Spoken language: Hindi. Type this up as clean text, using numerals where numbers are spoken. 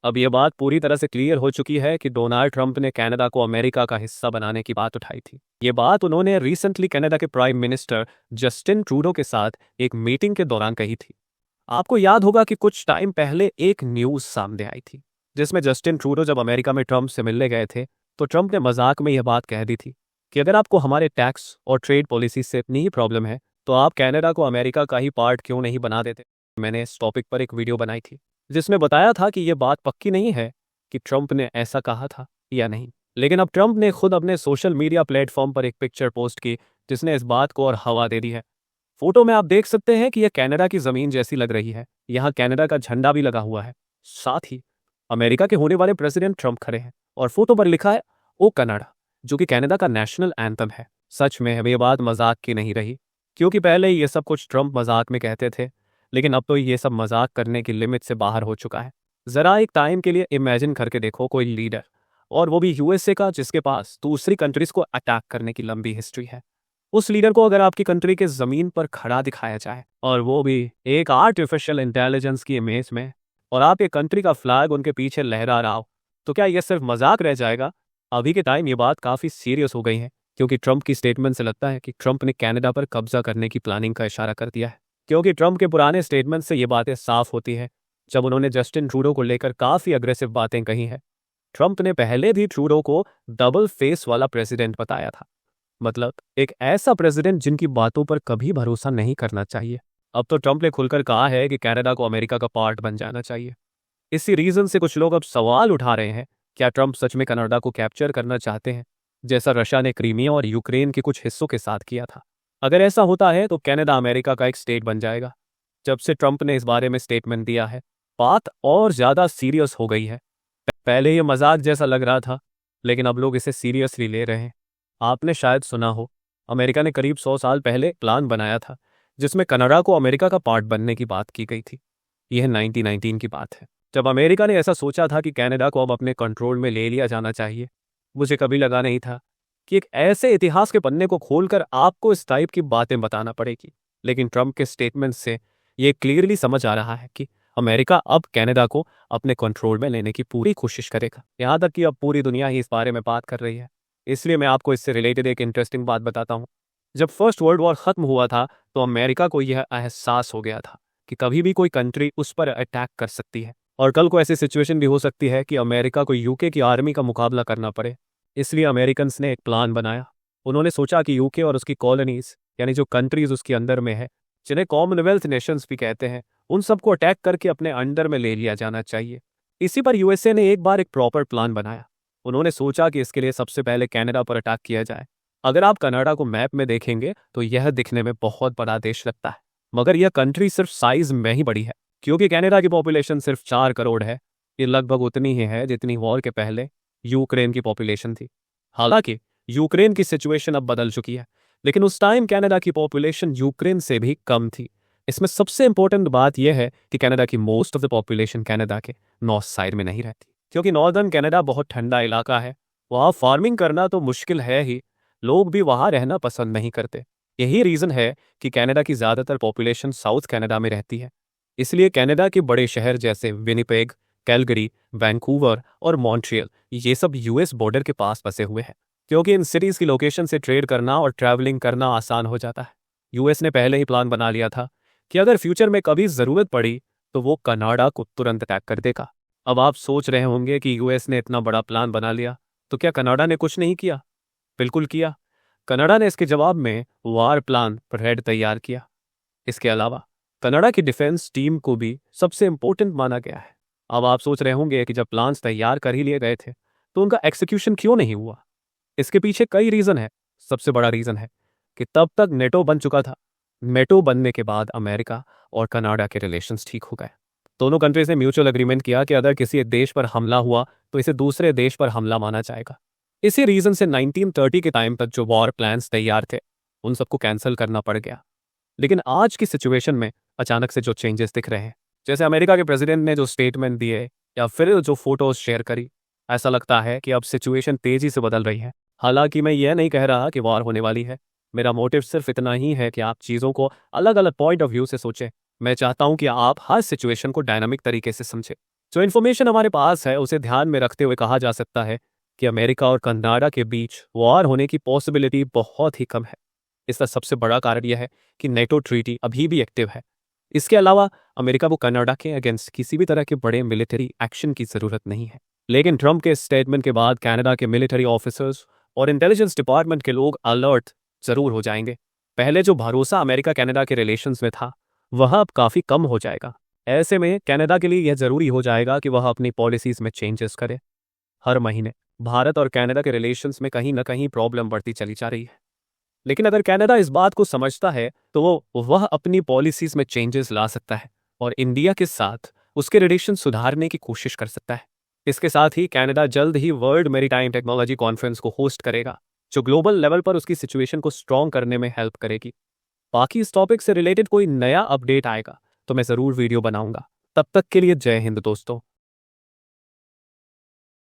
अब ये बात पूरी तरह से क्लियर हो चुकी है कि डोनाल्ड ट्रंप ने कनाडा को अमेरिका का हिस्सा बनाने की बात उठाई थी। ये बात उन्होंने रिसेंटली कनाडा के प्राइम मिनिस्टर जस्टिन ट्रूडो के साथ एक मीटिंग के दौरान कही थी। आपको याद होगा कि कुछ टाइम पहले एक न्यूज़ सामने आई थी जिसमें जस्टिन ट्रूडो जब अमेरिका में ट्रंप से मिलने गए थे तो ट्रंप ने मजाक में यह बात कह दी थी कि अगर आपको हमारे टैक्स और ट्रेड पॉलिसी से इतनी ही प्रॉब्लम है तो आप कनाडा को अमेरिका का ही पार्ट क्यों नहीं बना देते। मैंने इस टॉपिक पर एक वीडियो बनाई थी जिसमें बताया था कि यह बात पक्की नहीं है कि ट्रंप ने ऐसा कहा था या नहीं, लेकिन अब ट्रंप ने खुद अपने सोशल मीडिया प्लेटफॉर्म पर एक पिक्चर पोस्ट की जिसने इस बात को और हवा दे दी है। फोटो में आप देख सकते हैं कि यह कनाडा की जमीन जैसी लग रही है। यहाँ कनाडा का झंडा भी लगा हुआ है, साथ ही अमेरिका के होने वाले प्रेसिडेंट ट्रंप खड़े हैं और फोटो पर लिखा है ओ कनाडा, जो कि कनाडा का नेशनल एंथम है। सच में अब ये बात मजाक की नहीं रही, क्योंकि पहले ये सब कुछ ट्रंप मजाक में कहते थे, लेकिन अब तो ये सब मजाक करने की लिमिट से बाहर हो चुका है। जरा एक टाइम के लिए इमेजिन करके देखो कोई लीडर, और वो भी यूएसए का, जिसके पास दूसरी कंट्रीज को अटैक करने की लंबी हिस्ट्री है। उस लीडर को अगर आपकी कंट्री के जमीन पर खड़ा दिखाया जाए और वो भी एक आर्टिफिशियल इंटेलिजेंस की इमेज में, और आपके कंट्री का फ्लैग उनके पीछे लहरा रहा हो, तो क्या यह सिर्फ मजाक रह जाएगा? अभी के टाइम ये बात काफी सीरियस हो गई है, क्योंकि ट्रंप की स्टेटमेंट से लगता है कि ट्रंप ने कनाडा पर कब्जा करने की प्लानिंग का इशारा कर दिया है। क्योंकि ट्रंप के पुराने स्टेटमेंट से ये बातें साफ होती है जब उन्होंने जस्टिन ट्रूडो को लेकर काफी अग्रेसिव बातें कही हैं। ट्रंप ने पहले भी ट्रूडो को डबल फेस वाला प्रेसिडेंट बताया था, मतलब एक ऐसा प्रेसिडेंट जिनकी बातों पर कभी भरोसा नहीं करना चाहिए। अब तो ट्रंप ने खुलकर कहा है कि कनाडा को अमेरिका का पार्ट बन जाना चाहिए। इसी रीजन से कुछ लोग अब सवाल उठा रहे हैं, क्या ट्रंप सच में कनाडा को कैप्चर करना चाहते हैं, जैसा रशिया ने क्रीमिया और यूक्रेन के कुछ हिस्सों के साथ किया था? अगर ऐसा होता है तो कनाडा अमेरिका का एक स्टेट बन जाएगा। जब से ट्रंप ने इस बारे में स्टेटमेंट दिया है, बात और ज्यादा सीरियस हो गई है। पहले ये मजाक जैसा लग रहा था, लेकिन अब लोग इसे सीरियसली ले रहे हैं। आपने शायद सुना हो, अमेरिका ने करीब 100 साल पहले प्लान बनाया था जिसमें कनाडा को अमेरिका का पार्ट बनने की बात की गई थी। यह 1919 की बात है, जब अमेरिका ने ऐसा सोचा था कि कनाडा को अब अपने कंट्रोल में ले लिया जाना चाहिए। मुझे कभी लगा नहीं था कि एक ऐसे इतिहास के पन्ने को खोलकर आपको इस टाइप की बातें बताना पड़ेगी, लेकिन ट्रंप के स्टेटमेंट से ये क्लियरली समझ आ रहा है कि अमेरिका अब कनाडा को अपने कंट्रोल में लेने की पूरी कोशिश करेगा। यहाँ तक कि अब पूरी दुनिया ही इस बारे में बात कर रही है। इसलिए मैं आपको इससे रिलेटेड एक इंटरेस्टिंग बात बताता हूँ। जब फर्स्ट वर्ल्ड वॉर खत्म हुआ था तो अमेरिका को यह एहसास हो गया था कि कभी भी कोई कंट्री उस पर अटैक कर सकती है, और कल को ऐसी सिचुएशन भी हो सकती है कि अमेरिका को यूके की आर्मी का मुकाबला करना पड़े। इसलिए अमेरिकन्स ने एक प्लान बनाया। उन्होंने सोचा कि यूके और उसकी कॉलोनीज, यानी जो कंट्रीज उसके अंदर में है, जिन्हें कॉमनवेल्थ नेशंस भी कहते हैं, उन सबको अटैक करके अपने अंडर में ले लिया जाना चाहिए। इसी पर यूएसए ने एक बार एक प्रॉपर प्लान बनाया। उन्होंने सोचा कि इसके लिए सबसे पहले कनाडा पर अटैक किया जाए। अगर आप कनाडा को मैप में देखेंगे तो यह दिखने में बहुत बड़ा देश लगता है, मगर यह कंट्री सिर्फ साइज में ही बड़ी है, क्योंकि कनाडा की पॉपुलेशन सिर्फ 4 करोड़ है। ये लगभग उतनी ही है जितनी वॉर के पहले यूक्रेन की पॉपुलेशन थी। हालांकि यूक्रेन की सिचुएशन अब बदल चुकी है, लेकिन उस टाइम कनाडा की पॉपुलेशन यूक्रेन से भी कम थी। इसमें सबसे इंपॉर्टेंट बात यह है कि कनाडा की most of the population Canada के नॉर्थ साइड में नहीं रहती, क्योंकि नॉर्दर्न कनाडा बहुत ठंडा इलाका है। वहाँ फार्मिंग करना तो मुश्किल है ही, लोग भी वहाँ रहना पसंद नहीं करते। यही रीज़न है कि कनाडा की ज़्यादातर पॉपुलेशन साउथ कनाडा में रहती है। इसलिए कनाडा के बड़े शहर जैसे विनिपेग, कैलगरी, वैंकूवर और मॉन्ट्रियल, ये सब यूएस बॉर्डर के पास बसे हुए हैं, क्योंकि इन सिटीज़ की लोकेशन से ट्रेड करना और ट्रैवलिंग करना आसान हो जाता है। यूएस ने पहले ही प्लान बना लिया था कि अगर फ्यूचर में कभी ज़रूरत पड़ी तो वो कनाडा को तुरंत अटैक कर देगा। अब आप सोच रहे होंगे कि यूएस ने इतना बड़ा प्लान बना लिया तो क्या कनाडा ने कुछ नहीं किया? बिल्कुल किया। कनाडा ने इसके जवाब में वार प्लान रेड तैयार किया। इसके अलावा कनाडा की डिफेंस टीम को भी सबसे इंपॉर्टेंट माना गया है। अब आप सोच रहे होंगे कि जब प्लान्स तैयार कर ही लिए गए थे तो उनका एक्सिक्यूशन क्यों नहीं हुआ? इसके पीछे कई रीज़न है। सबसे बड़ा रीज़न है कि तब तक नेटो बन चुका था। नेटो बनने के बाद अमेरिका और कनाडा के रिलेशंस ठीक हो गए। दोनों कंट्रीज ने म्यूचुअल एग्रीमेंट किया कि अगर किसी एक देश पर हमला हुआ तो इसे दूसरे देश पर हमला माना जाएगा। इसी रीज़न से 1930 के टाइम तक जो वॉर प्लान्स तैयार थे उन सबको कैंसिल करना पड़ गया। लेकिन आज की सिचुएशन में अचानक से जो चेंजेस दिख रहे हैं, जैसे अमेरिका के प्रेसिडेंट ने जो स्टेटमेंट दिए या फिर जो फोटोज शेयर करी, ऐसा लगता है कि अब सिचुएशन तेजी से बदल रही है। हालांकि मैं यह नहीं कह रहा कि वॉर होने वाली है। मेरा मोटिव सिर्फ इतना ही है कि आप चीज़ों को अलग अलग पॉइंट ऑफ व्यू से सोचें। मैं चाहता हूं कि आप हर सिचुएशन को डायनामिक तरीके से समझें। जो इन्फॉर्मेशन हमारे पास है उसे ध्यान में रखते हुए कहा जा सकता है कि अमेरिका और कनाडा के बीच वॉर होने की पॉसिबिलिटी बहुत ही कम है। इसका सबसे बड़ा कारण यह है कि नेटो ट्रीटी अभी भी एक्टिव है। इसके अलावा अमेरिका को कनाडा के अगेंस्ट किसी भी तरह के बड़े मिलिट्री एक्शन की जरूरत नहीं है। लेकिन ट्रंप के स्टेटमेंट के बाद कनाडा के मिलिट्री ऑफिसर्स और इंटेलिजेंस डिपार्टमेंट के लोग अलर्ट जरूर हो जाएंगे। पहले जो भरोसा अमेरिका कनाडा के रिलेशंस में था वह अब काफी कम हो जाएगा। ऐसे में कनाडा के लिए यह जरूरी हो जाएगा कि वह अपनी पॉलिसीज में चेंजेस करे। हर महीने भारत और कनाडा के रिलेशंस में कहीं ना कहीं प्रॉब्लम बढ़ती चली जा रही है। लेकिन अगर कनाडा इस बात को समझता है तो वह अपनी पॉलिसीज में चेंजेस ला सकता है और इंडिया के साथ उसके रिलेशन सुधारने की कोशिश कर सकता है। इसके साथ ही कनाडा जल्द ही वर्ल्ड मैरीटाइम टेक्नोलॉजी कॉन्फ्रेंस को होस्ट करेगा, जो ग्लोबल लेवल पर उसकी सिचुएशन को स्ट्रॉन्ग करने में हेल्प करेगी। बाकी इस टॉपिक से रिलेटेड कोई नया अपडेट आएगा तो मैं ज़रूर वीडियो बनाऊंगा। तब तक के लिए जय हिंद दोस्तों।